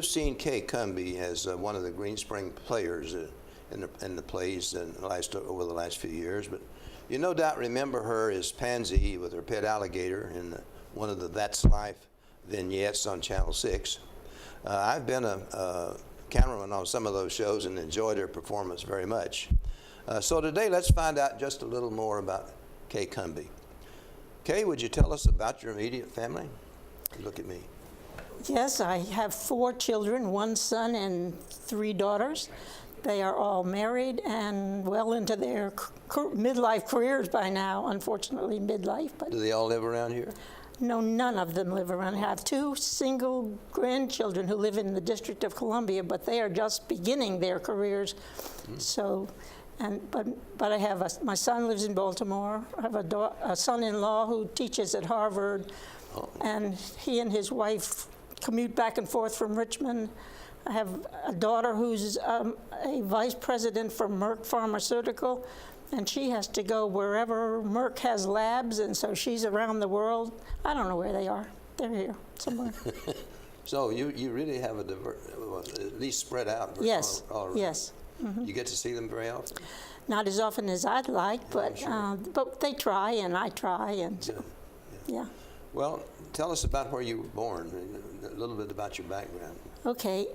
have seen Kay Cumbie as one of the Green Spring players in the plays over the last few years, but you no doubt remember her as Pansy with her pet alligator in one of the That's Life vignettes on Channel 6. I've been a cameraman on some of those shows and enjoyed her performance very much. So today, let's find out just a little more about Kay Cumbie. Kay, would you tell us about your immediate family? Look at me. Yes, I have 4 children, 1 son and 3 daughters. They are all married and well into their midlife careers by now, unfortunately midlife. But do they all live around here? No, none of them live around here. I have 2 single grandchildren who live in the District of Columbia, but they are just beginning their careers. So. But I have my son lives in Baltimore. I have a son-in-law who teaches at Harvard, and he and his wife commute back and forth from Richmond. I have a daughter who's a vice president for Merck Pharmaceutical, and she has to go wherever Merck has labs, and so she's around the world. I don't know where they are. They're here somewhere. So you really have at least spread out. Yes. All around. Yes. Mm-hmm. You get to see them very often? Not as often as I'd like, but sure. But they try and I try, and so, yeah. Well, tell us about where you were born, a little bit about your background. Okay,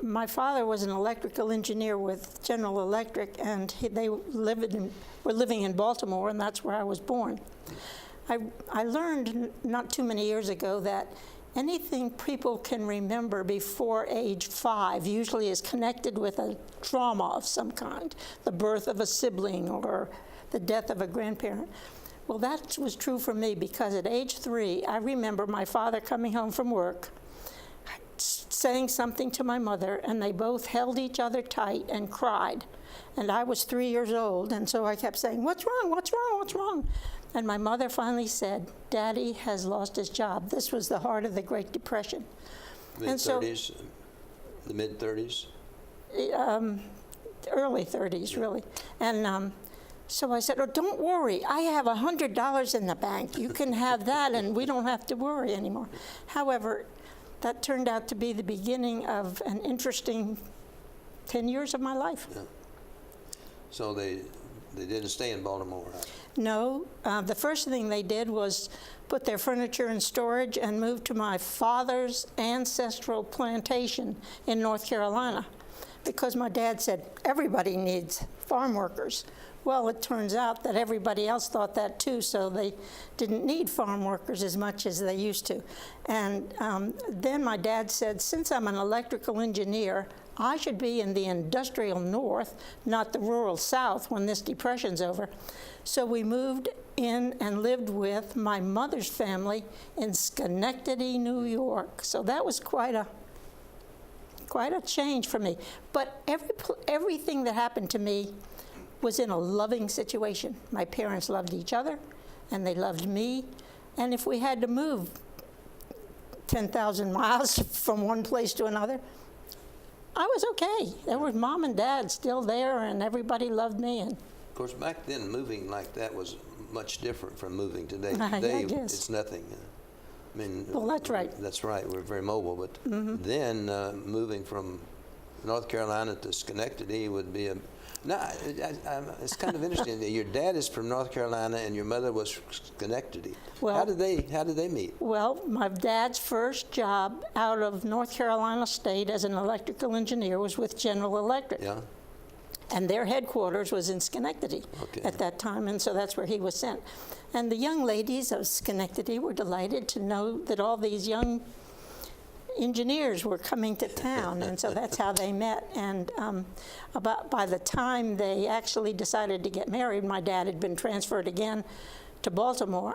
my father was an electrical engineer with General Electric, and they were living in Baltimore, and that's where I was born. I learned not too many years ago that anything people can remember before age 5 usually is connected with a trauma of some kind, the birth of a sibling or the death of a grandparent. Well, that was true for me because at age 3, I remember my father coming home from work, saying something to my mother, and they both held each other tight and cried. And I was 3 years old, and so I kept saying, "What's wrong? What's wrong? What's wrong?" And my mother finally said, "Daddy has lost his job." This was the heart of the Great Depression. Mid-30s? The mid-30s? Early 30s, really. And so I said, "Oh, don't worry. I have $100 in the bank. You can have that, and we don't have to worry anymore." However, that turned out to be the beginning of an interesting 10 years of my life. Yeah. So they didn't stay in Baltimore, right? No. The first thing they did was put their furniture in storage and move to my father's ancestral plantation in North Carolina, because my dad said everybody needs farm workers. Well, it turns out that everybody else thought that too, so they didn't need farm workers as much as they used to. And then my dad said, since I'm an electrical engineer, I should be in the industrial north, not the rural south when this depression's over. So we moved in and lived with my mother's family in Schenectady, New York. So that was quite a change for me. But everything that happened to me was in a loving situation. My parents loved each other, and they loved me. And if we had to move 10,000 miles from one place to another, I was okay. There was Mom and Dad still there, and everybody loved me. And of course, back then, moving like that was much different from moving today. Today, it's nothing. I mean, well, that's right. That's right. We're very mobile, but then moving from North Carolina to Schenectady would be a. Now, it's kind of interesting that your dad is from North Carolina and your mother was from Schenectady. Well, how did they meet? Well, my dad's first job out of North Carolina State as an electrical engineer was with General Electric. Yeah. And their headquarters was in Schenectady at that time, and so that's where he was sent. And the young ladies of Schenectady were delighted to know that all these young engineers were coming to town, and so that's how they met. And by the time they actually decided to get married, my dad had been transferred again to Baltimore.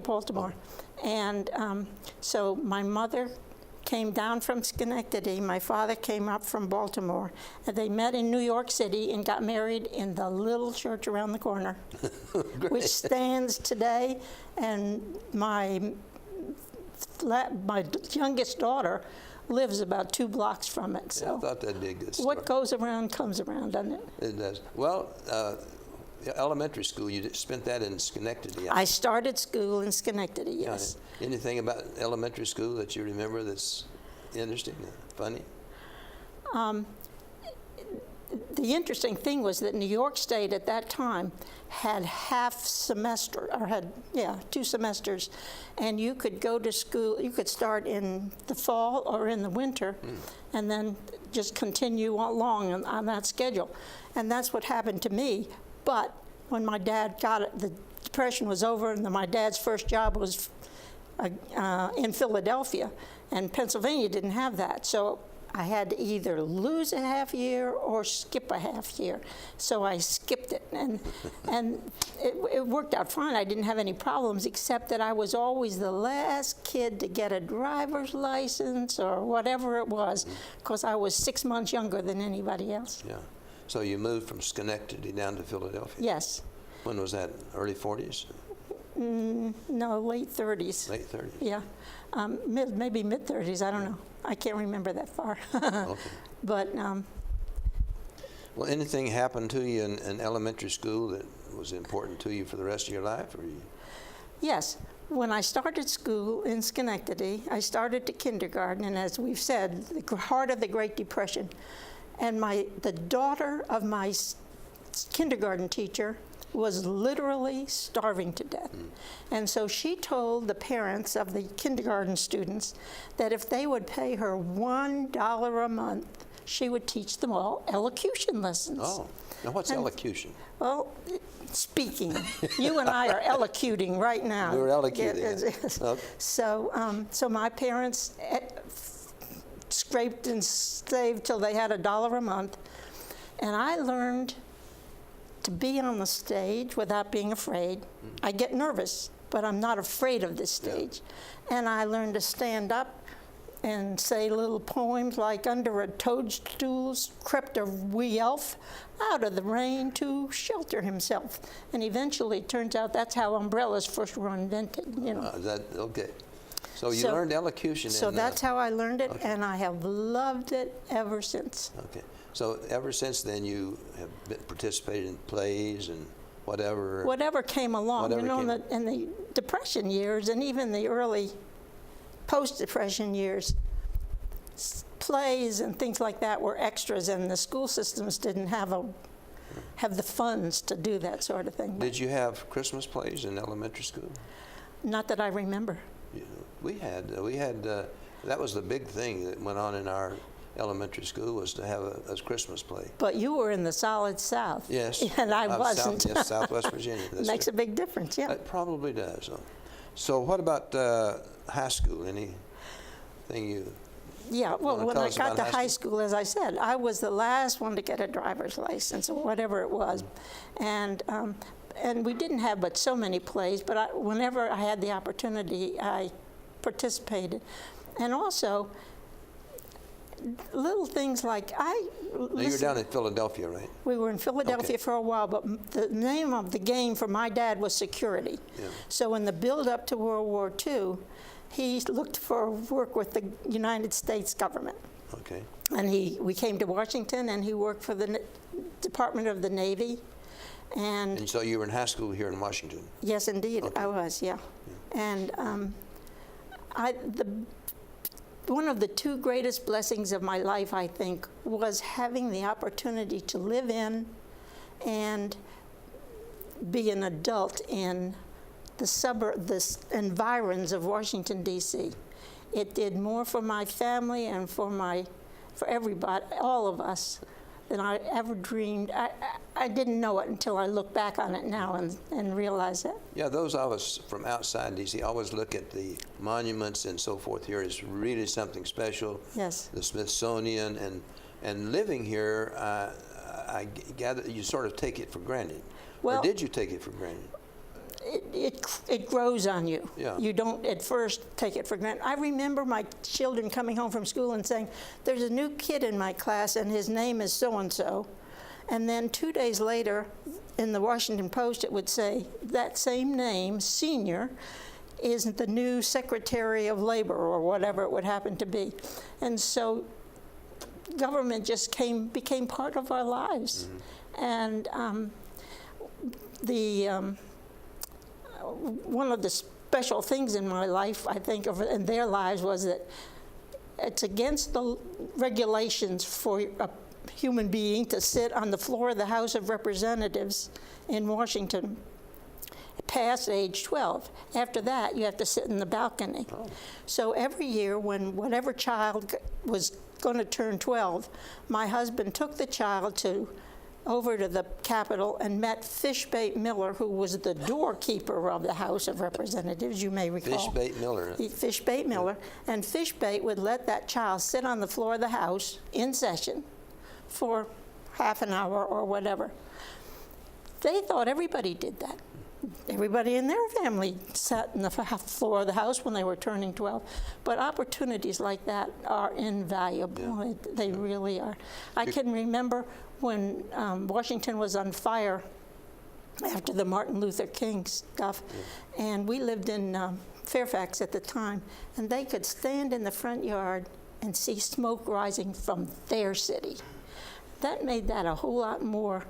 Baltimore. And so my mother came down from Schenectady. My father came up from Baltimore, and they met in New York City and got married in the little church around the corner, which stands today. And my youngest daughter lives about 2 blocks from it. So I thought that'd be a good story. What goes around comes around, doesn't it? It does. Well, elementary school, you spent that in Schenectady. I started school in Schenectady, yes. Anything about elementary school that you remember that's Interesting, funny. The interesting thing was that New York State at that time had half semester, or had, 2 semesters, and you could go to school, you could start in the fall or in the winter, and then just continue along on that schedule. And that's what happened to me. But when my dad got it, the Depression was over, and my dad's first job was in Philadelphia, and Pennsylvania didn't have that. So I had to either lose a half year or skip a half year. So I skipped it, and it worked out fine. I didn't have any problems, except that I was always the last kid to get a driver's license or whatever it was, because I was 6 months younger than anybody else. Yeah. So you moved from Schenectady down to Philadelphia? Yes. When was that? Early 40s? No, late 30s. Late 30s? Yeah. Maybe mid-30s, I don't know. I can't remember that far. Okay. But, well, anything happened to you in elementary school that was important to you for the rest of your life? Or you? yes, when I started school in Schenectady, I started to kindergarten, and as we've said, the heart of the Great Depression. And the daughter of my kindergarten teacher was literally starving to death. And so she told the parents of the kindergarten students that if they would pay her $1 a month, she would teach them all elocution lessons. Oh, now what's elocution? Well, speaking. You and I are elocuting right now. We're elocuting. Okay. So my parents scraped and saved till they had $1 a month, and I learned to be on the stage without being afraid. I get nervous, but I'm not afraid of this stage. Yeah. And I learned to stand up and say little poems like, under a toadstool crept a wee elf out of the rain to shelter himself. And eventually, it turns out that's how umbrellas first were invented, you know. Okay. So you learned elocution. So that's how I learned it, okay. And I have loved it ever since. Okay. So ever since then, you have participated in plays and whatever. Whatever came along. Whatever in the Depression years, and even the early post-Depression years, plays and things like that were extras, and the school systems didn't have the funds to do that sort of thing. Did you have Christmas plays in elementary school? Not that I remember. Yeah, we had that was the big thing that went on in our elementary school, was to have a Christmas play. But you were in the solid South. Yes. And I wasn't. Yes, Southwest Virginia. It makes a big difference, yeah. It probably does. So what about high school? Anything you... Yeah, well, when I got to high school, as I said, I was the last one to get a driver's license or whatever it was. And we didn't have but so many plays, but whenever I had the opportunity, I participated. And also, little things like you were down in Philadelphia, right? We were in Philadelphia for a while, but the name of the game for my dad was security. Yeah. So in the build-up to World War II, he looked for work with the United States government. Okay. And we came to Washington, and he worked for the Department of the Navy. And so you were in high school here in Washington? Yes, indeed, okay. I was, yeah. And one of the 2 greatest blessings of my life, I think, was having the opportunity to live in and be an adult in the environs of Washington, D.C. It did more for my family and for everybody, all of us, than I ever dreamed. I didn't know it until I look back on it now and realize that. Yeah, those of us from outside D.C. always look at the monuments and so forth here as really something special. Yes. The Smithsonian, and living here, I gather you sort of take it for granted. Well, or did you take it for granted? It grows on you. Yeah. You don't at first take it for granted. I remember my children coming home from school and saying, there's a new kid in my class and his name is so-and-so. And then 2 days later, in the Washington Post, it would say, that same name, senior, is the new Secretary of Labor or whatever it would happen to be. And so government just became part of our lives. Mm-hmm. And one of the special things in my life, I think, in their lives, was that it's against the regulations for a human being to sit on the floor of the House of Representatives in Washington past age 12. After that, you have to sit in the balcony. Oh. So every year, when whatever child was going to turn 12, my husband took the child over to the Capitol and met Fishbait Miller, who was the doorkeeper of the House of Representatives, you may recall. Fishbait Miller. Fishbait Miller. And Fishbait would let that child sit on the floor of the House in session for half an hour or whatever. They thought everybody did that. Everybody in their family sat in the floor of the House when they were turning 12. But opportunities like that are invaluable. Yeah. They really are. I can remember when Washington was on fire after the Martin Luther King stuff, and we lived in Fairfax at the time, and they could stand in the front yard and see smoke rising from their city. That made that a whole lot more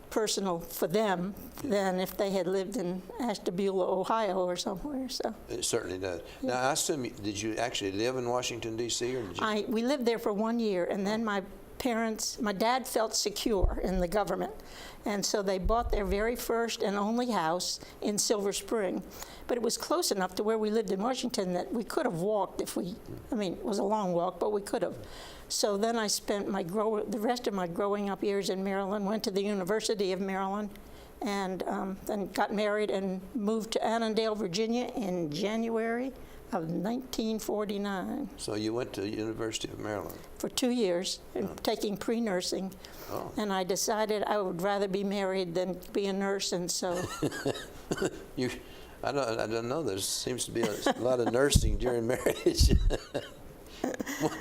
personal for them than if they had lived in Ashtabula, Ohio or somewhere. So It certainly does. Now, I assume, did you actually live in Washington, D.C., or did you? we lived there for 1 year, and then my dad felt secure in the government, and so they bought their very first and only house in Silver Spring. But it was close enough to where we lived in Washington that we could have walked if it was a long walk, but we could have. So then I spent the rest of my growing up years in Maryland, went to the University of Maryland, and then got married and moved to Annandale, Virginia in January of 1949. So you went to the University of Maryland? For 2 years, taking pre-nursing. Oh. And I decided I would rather be married than be a nurse, and so... I don't know. There seems to be a lot of nursing during marriage.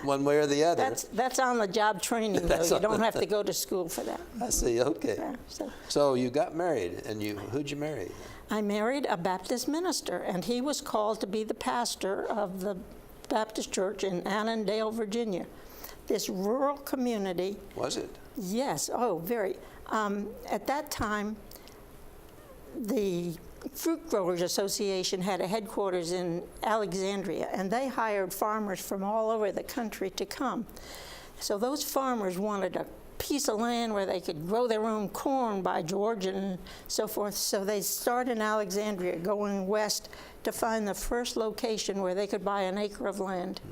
One way or the other. That's on-the-job training, though. You don't have to go to school for that. I see, okay. Yeah, So you got married, and who'd you marry? I married a Baptist minister, and he was called to be the pastor of the Baptist church in Annandale, Virginia. This rural community. Was it? Yes, very. At that time, the Fruit Growers Association had a headquarters in Alexandria, and they hired farmers from all over the country to come. So those farmers wanted a piece of land where they could grow their own corn, by George, and so forth. So they started in Alexandria, going west to find the first location where they could buy an acre of land.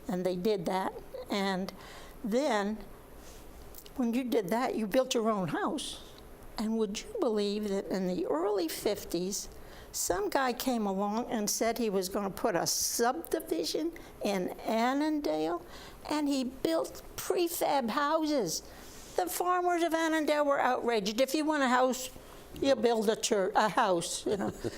And they did that. And then, when you did that, you built your own house. And would you believe that in the early 50s, some guy came along and said he was going to put a subdivision in Annandale, and he built prefab houses. The farmers of Annandale were outraged. If you want a house, you build a house,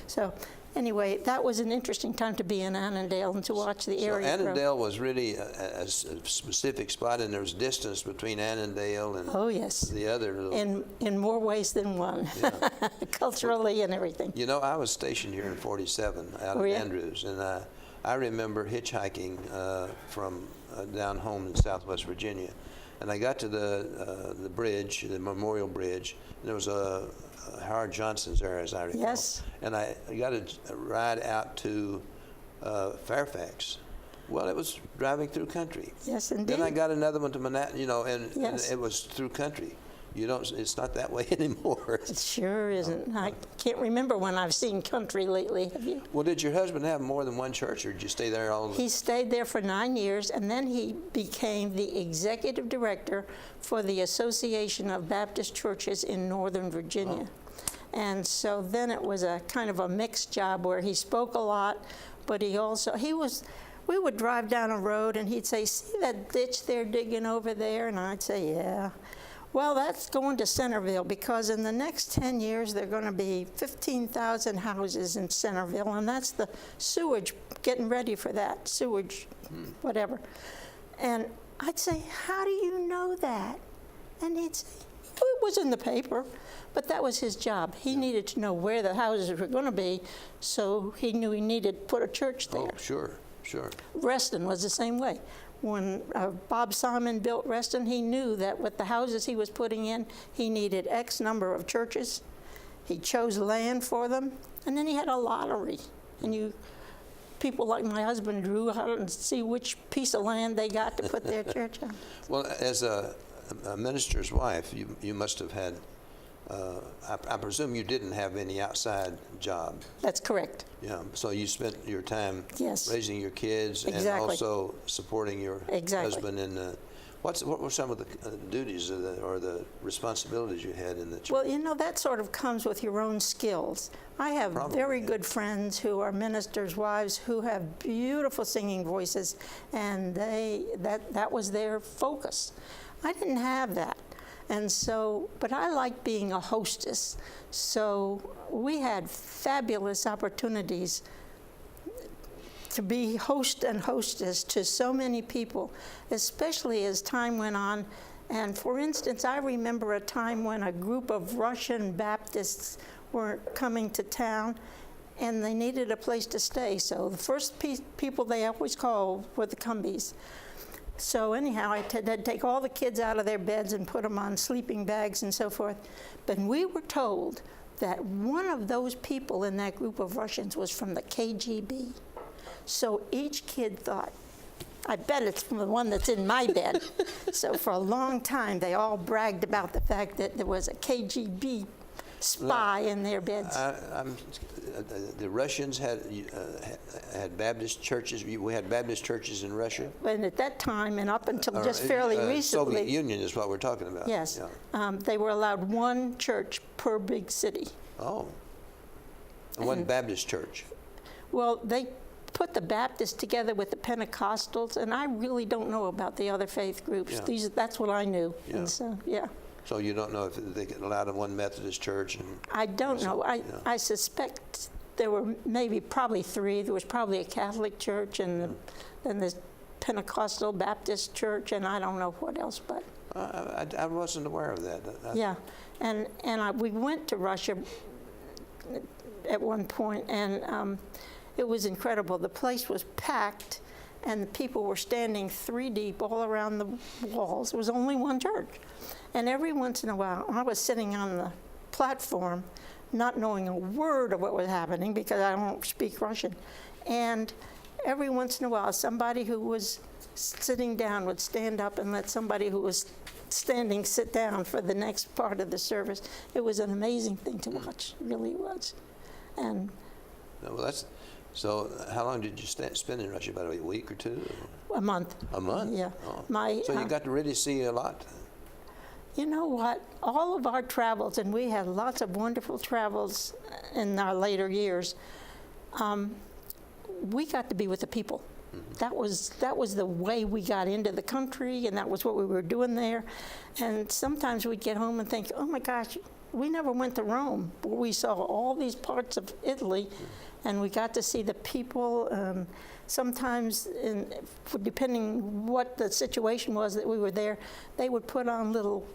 So anyway, that was an interesting time to be in Annandale and to watch the area grow. Annandale was really a specific spot, and there was distance between Annandale and the other little... In more ways than one, culturally and everything. I was stationed here in 47 out of Andrews, and I remember hitchhiking from down home in Southwest Virginia, and I got to the bridge, the Memorial Bridge, and there was a Howard Johnson's there, as I recall. Yes. And I got a ride out to Fairfax. Well, it was driving through country. Yes, indeed. Then I got another one to Manhattan, and Yes. it was through country. It's not that way anymore. It sure isn't. I can't remember when I've seen country lately. Have you? Well, did your husband have more than one church, or did you stay there all the... He stayed there for 9 years, and then he became the executive director for the Association of Baptist Churches in Northern Virginia. And so then it was a kind of a mixed job where he spoke a lot, but we would drive down a road and he'd say, "See that ditch they're digging over there?" And I'd say, "Yeah." "Well, that's going to Centerville, because in the next 10 years, there are going to be 15,000 houses in Centerville, and that's the sewage, getting ready for that, sewage, whatever." And I'd say, "How do you know that?" And he'd say, "It was in the paper." But that was his job. He needed to know where the houses were going to be, so he knew he needed to put a church there. Oh, sure. Reston was the same way. When Bob Simon built Reston, he knew that with the houses he was putting in, he needed X number of churches. He chose land for them, and then he had a lottery. And you people like my husband drew out and see which piece of land they got to put their church on. Well, as a minister's wife, you must have had, I presume you didn't have any outside job. That's correct. Yeah, so you spent your time Yes. raising your kids and Exactly. also supporting your Exactly. husband in the, what were some of the duties or the responsibilities you had in the church? Well, you know, that sort of comes with your own skills. I have Probably, very yeah. good friends who are ministers' wives who have beautiful singing voices, and that was their focus. I didn't have that. And so, but I like being a hostess. So we had fabulous opportunities to be host and hostess to so many people, especially as time went on. And for instance, I remember a time when a group of Russian Baptists were coming to town and they needed a place to stay. So the first people they always called were the Cumbies. So anyhow, I'd take all the kids out of their beds and put them on sleeping bags and so forth. But we were told that one of those people in that group of Russians was from the KGB. So each kid thought, I bet it's from the one that's in my bed. So for a long time, they all bragged about the fact that there was a KGB spy in their beds. The Russians had Baptist churches. We had Baptist churches in Russia. And at that time, and up until just fairly recently, Soviet Union is what we're talking about. yes, Yeah. they were allowed one church per big city. Oh. One Baptist church. Well, they put the Baptists together with the Pentecostals, and I really don't know about the other faith groups. Yeah. That's what I knew. Yeah. And so, yeah. So you don't know if they get allowed in one Methodist church? I don't know. I suspect there were probably three. There was probably a Catholic church and then the Pentecostal Baptist church, and I don't know what else. But I wasn't aware of that. yeah, and we went to Russia at one point, and it was incredible. The place was packed, and the people were standing 3 deep all around the walls. It was only one church. And every once in a while, I was sitting on the platform, not knowing a word of what was happening because I don't speak Russian. And every once in a while, somebody who was sitting down would stand up and let somebody who was standing sit down for the next part of the service. It was an amazing thing to watch, it really was. And well, so how long did you spend in Russia? About a week or two? a month. A month? Yeah. Oh. So you got to really see a lot? You know what? All of our travels, and we had lots of wonderful travels in our later years, we got to be with the people. Mm-hmm. That was the way we got into the country, and that was what we were doing there. And sometimes we'd get home and think, oh my gosh, we never went to Rome. We saw all these parts of Italy, and we got to see the people. Sometimes, depending what the situation was that we were there, they would put on little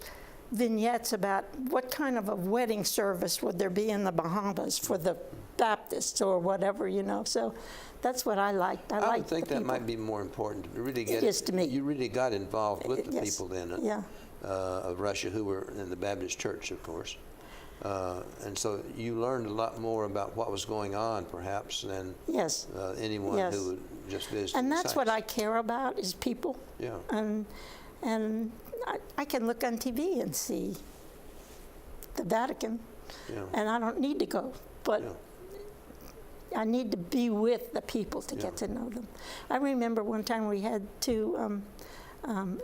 vignettes about what kind of a wedding service would there be in the Bahamas for the Baptists or whatever, you know. So that's what I liked. I would think that might be more important to really get. It is to me. You really got involved with the Yes. people then Yeah. of Russia who were in the Baptist church, of course. And so you learned a lot more about what was going on, perhaps, than Yes. anyone Yes. who would just visit. And that's what I sites. care about is people. Yeah. And I can look on TV and see the Vatican, Yeah. and I don't need to go, but Yeah. I need to be with the people to get to know them. I remember one time we had two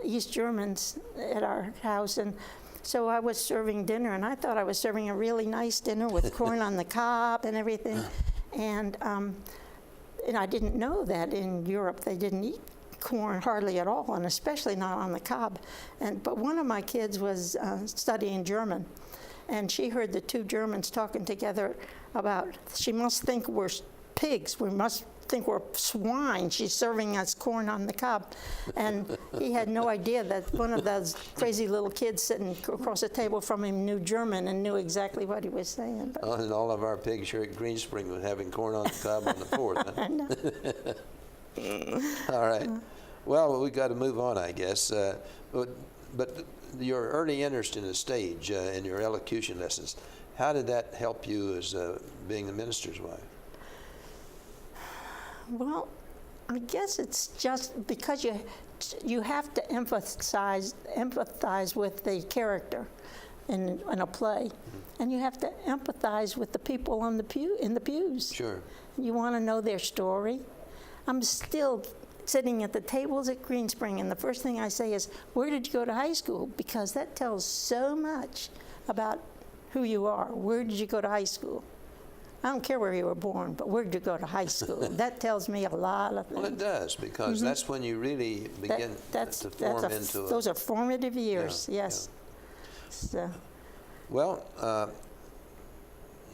East Germans at our house, and so I was serving dinner, and I thought I was serving a really nice dinner with corn on the cob and everything, and I didn't know that in Europe they didn't eat corn hardly at all, and especially not on the cob. But one of my kids was studying German, and she heard the two Germans talking together about, she must think we're pigs, we must think we're swine, she's serving us corn on the cob. And he had no idea that one of those crazy little kids sitting across the table from him knew German and knew exactly what he was saying. But And all of our pigs here at Green Spring was having corn on the cob on the 4th. Huh? I know. All right. Well, we got to move on, I guess. But your early interest in the stage and your elocution lessons, how did that help you as being a minister's wife? Well, I guess it's just because you have to empathize with the character in a play, and you have to empathize with the people on in the pews. Sure. You want to know their story. I'm still sitting at the tables at Greenspring, and the first thing I say is, "Where did you go to high school?" Because that tells so much about who you are. Where did you go to high school? I don't care where you were born, but where did you go to high school? That tells me a lot of things. Well, it does, because that's when you really begin to form into a... Those are formative years, Yeah, yes. So, Well,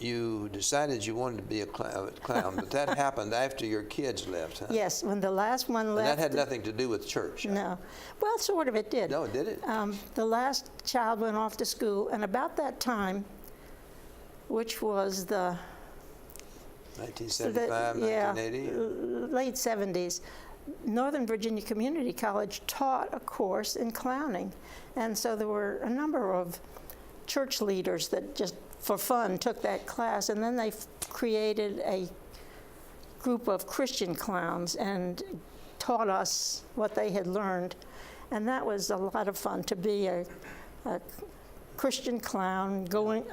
you decided you wanted to be a clown, but that happened after your kids left, huh? yes, when the last one And left. that had nothing to do with church, huh? No. Well, sort of it did. No, did it? The last child went off to school, and about that time, which was the 1975, yeah, 1980? late 70s, Northern Virginia Community College taught a course in clowning. And so there were a number of church leaders that just for fun took that class, and then they created a group of Christian clowns and taught us what they had learned. And that was a lot of fun to be a Christian clown going.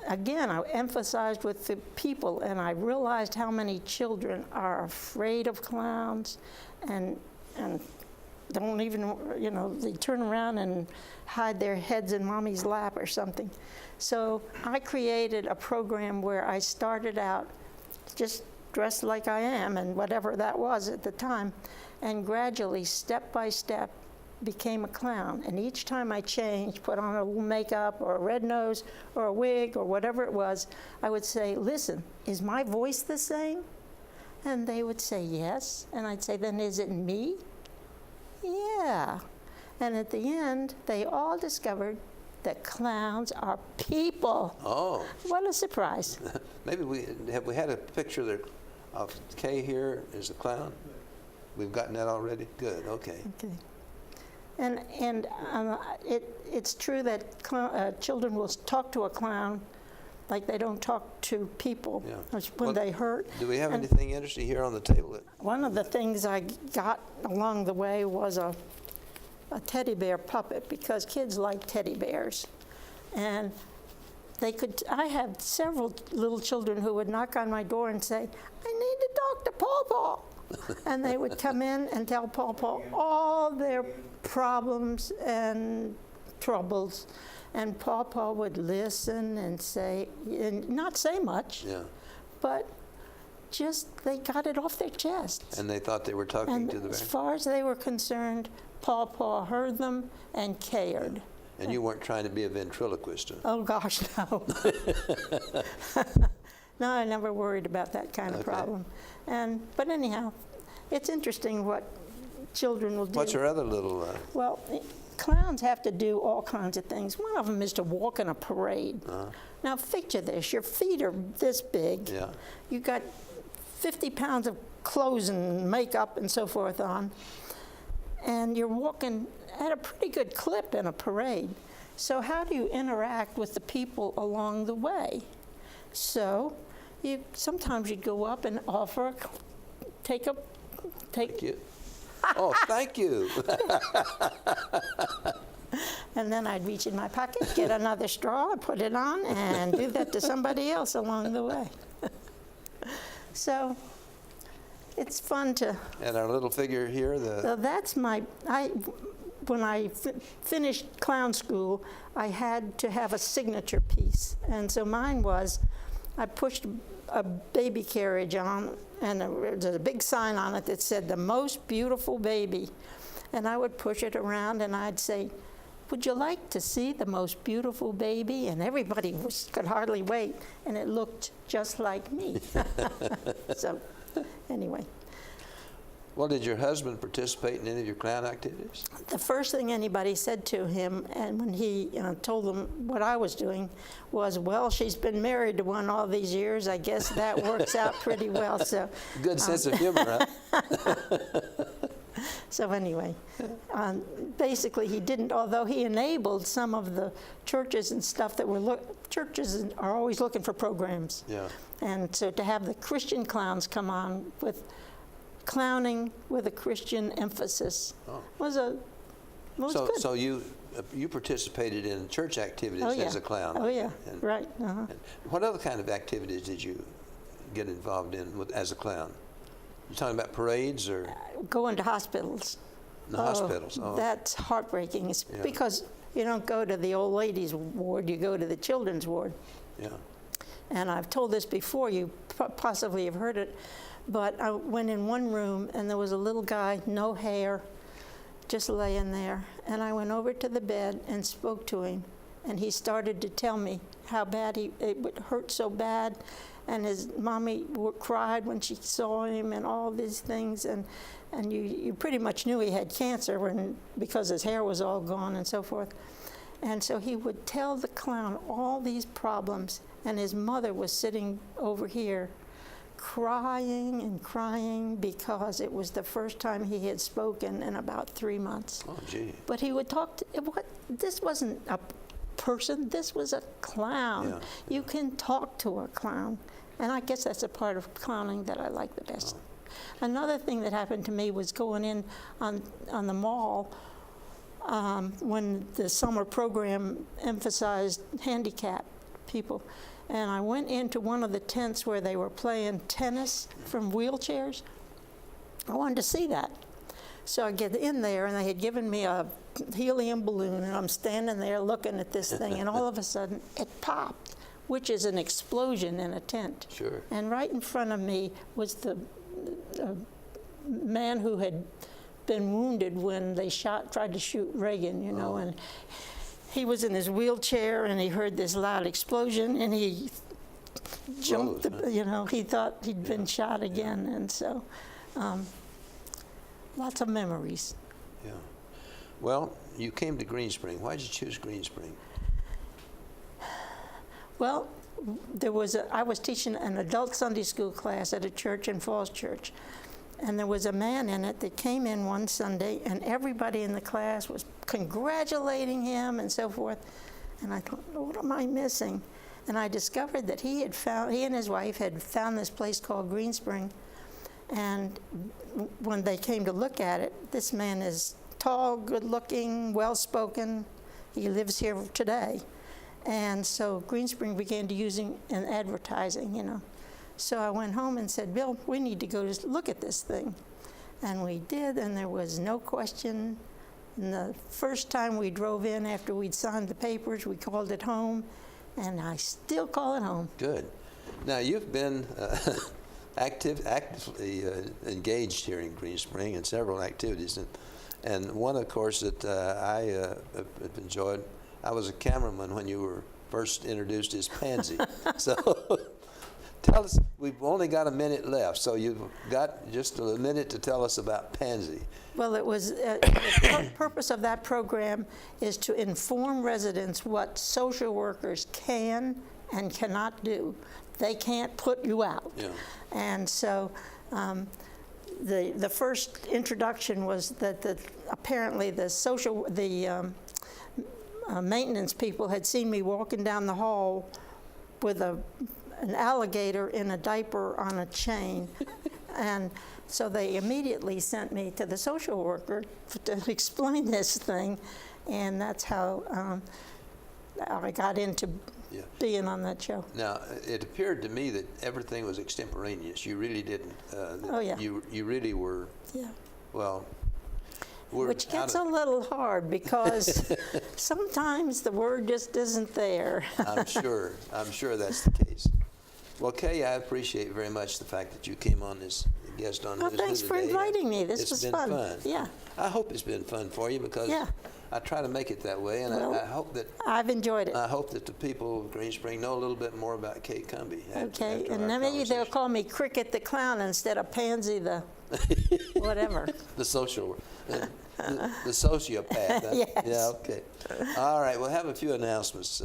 Again, I emphasized with the people, and I realized how many children are afraid of clowns and don't even, they turn around and hide their heads in mommy's lap or something. So I created a program where I started out just dressed like I am, and whatever that was at the time, and gradually, step by step, became a clown. And each time I changed, put on a little makeup or a red nose or a wig or whatever it was, I would say, "Listen, is my voice the same?" And they would say yes. And I'd say, "Then is it me?" "Yeah." And at the end, they all discovered that clowns are people. Oh. What a surprise. Maybe we had a picture there of Kay here as a clown? We've gotten that already? Good, okay. Okay. And it's true that children will talk to a clown like they don't talk to people when they hurt. Do we have anything interesting here on the table? One of the things I got along the way was a teddy bear puppet, because kids like teddy bears. And I had several little children who would knock on my door and say, "I need to talk to Paw Paw." And they would come in and tell Paw Paw all their problems and troubles. And Paw Paw would listen and say, and not say much, but just they got it off their chests. And they thought they were talking to the bear? As far as they were concerned, Paw Paw heard them and cared. And you weren't trying to be a ventriloquist? Huh? Oh, gosh, no. No, I never worried about that kind of problem. But anyhow, it's interesting what children will do. What's your other little... Well, clowns have to do all kinds of things. One of them is to walk in a parade. Now, picture this. Your feet are this big. Yeah. You've got 50 pounds of clothes and makeup and so forth on. And you're walking at a pretty good clip in a parade. So how do you interact with the people along the way? So sometimes you'd go up and offer, Thank you. Oh, thank you. And then I'd reach in my pocket, get another straw, put it on, and do that to somebody else along the way. So it's fun to... And our little figure here, So that's when I finished clown school, I had to have a signature piece. And so mine was, I pushed a baby carriage on, and there's a big sign on it that said, "The most beautiful baby." And I would push it around and I'd say, "Would you like to see the most beautiful baby?" And everybody could hardly wait, and it looked just like me. So anyway. Well, did your husband participate in any of your clown activities? The first thing anybody said to him, and when he told them what I was doing, was, "Well, she's been married to one all these years. I guess that works out pretty well." So good sense of humor, huh? So anyway, basically he didn't, although he enabled some of the churches and stuff that churches are always looking for programs. Yeah. And so to have the Christian clowns come on with clowning with a Christian emphasis. Oh. Was good. So you participated in church activities Oh, yeah. as a clown. Oh, yeah, And- right. Uh-huh. and what other kind of activities did you get involved in as a clown? You talking about parades or Going to hospitals. the hospitals? Oh, That's heartbreaking. It's Yeah. because you don't go to the old ladies' ward, you go to the children's ward. yeah. And I've told this before, you possibly have heard it, but I went in one room and there was a little guy, no hair, just laying there. And I went over to the bed and spoke to him. And he started to tell me how bad it would hurt so bad. And his mommy cried when she saw him and all these things. And you pretty much knew he had cancer because his hair was all gone and so forth. And so he would tell the clown all these problems. And his mother was sitting over here crying and crying because it was the first time he had spoken in about 3 months. Oh, gee. But he would talk to, this wasn't a person, this was a clown. Yeah. You can talk to a clown. And I guess that's a part of clowning that I like the best. Another thing that happened to me was going in on the mall when the summer program emphasized handicapped people. And I went into one of the tents where they were playing tennis from wheelchairs. I wanted to see that. So I get in there, and they had given me a helium balloon, and I'm standing there looking at this thing, and all of a sudden it popped, which is an explosion in a tent. Sure. And right in front of me was the man who had been wounded when they tried to shoot Reagan, you know, and he was in his wheelchair and he heard this loud explosion and he jumped, you know, he thought he'd been shot again. And so lots of memories. Yeah. Well, you came to Green Spring. Why did you choose Green Spring? Well, I was teaching an adult Sunday school class at a church in Falls Church. And there was a man in it that came in one Sunday, and everybody in the class was congratulating him and so forth. And I thought, what am I missing? And I discovered that he and his wife had found this place called Green Spring. And when they came to look at it, this man is tall, good-looking, well-spoken. He lives here today. And so Green Spring began to use him in advertising, you know. So I went home and said, Bill, we need to go to look at this thing. And we did, and there was no question. And the first time we drove in after we'd signed the papers, we called it home, and I still call it home. Good. Now, you've been actively engaged here in Green Spring in several activities. And one, of course, that I have enjoyed, I was a cameraman when you were first introduced as Pansy. So tell us, we've only got a minute left, so you've got just a minute to tell us about Pansy. Well, it was the purpose of that program is to inform residents what social workers can and cannot do. They can't put you out. Yeah. And so the first introduction was that apparently the maintenance people had seen me walking down the hall with an alligator in a diaper on a chain. And so they immediately sent me to the social worker to explain this thing. And that's how I got into being on that show. Now, it appeared to me that everything was extemporaneous. You really didn't. Oh, yeah. You really were, Yeah. well, Which gets a little hard because sometimes the word just isn't there. I'm sure that's the case. Well, Kay, I appreciate very much the fact that you came on as a guest on Who's Who Thanks for today. inviting me. This was fun. It's been fun. Yeah. I hope it's been fun for you because I try to make it that way, and Well, I hope that I've enjoyed it. I hope that the people of Green Spring know a little bit more about Kay Cumbie. Okay, after and our then maybe they'll conversation. call me Cricket the Clown instead of Pansy the whatever. The social, the sociopath. Huh? Yes. Yeah. Okay. All right. We'll have a few announcements.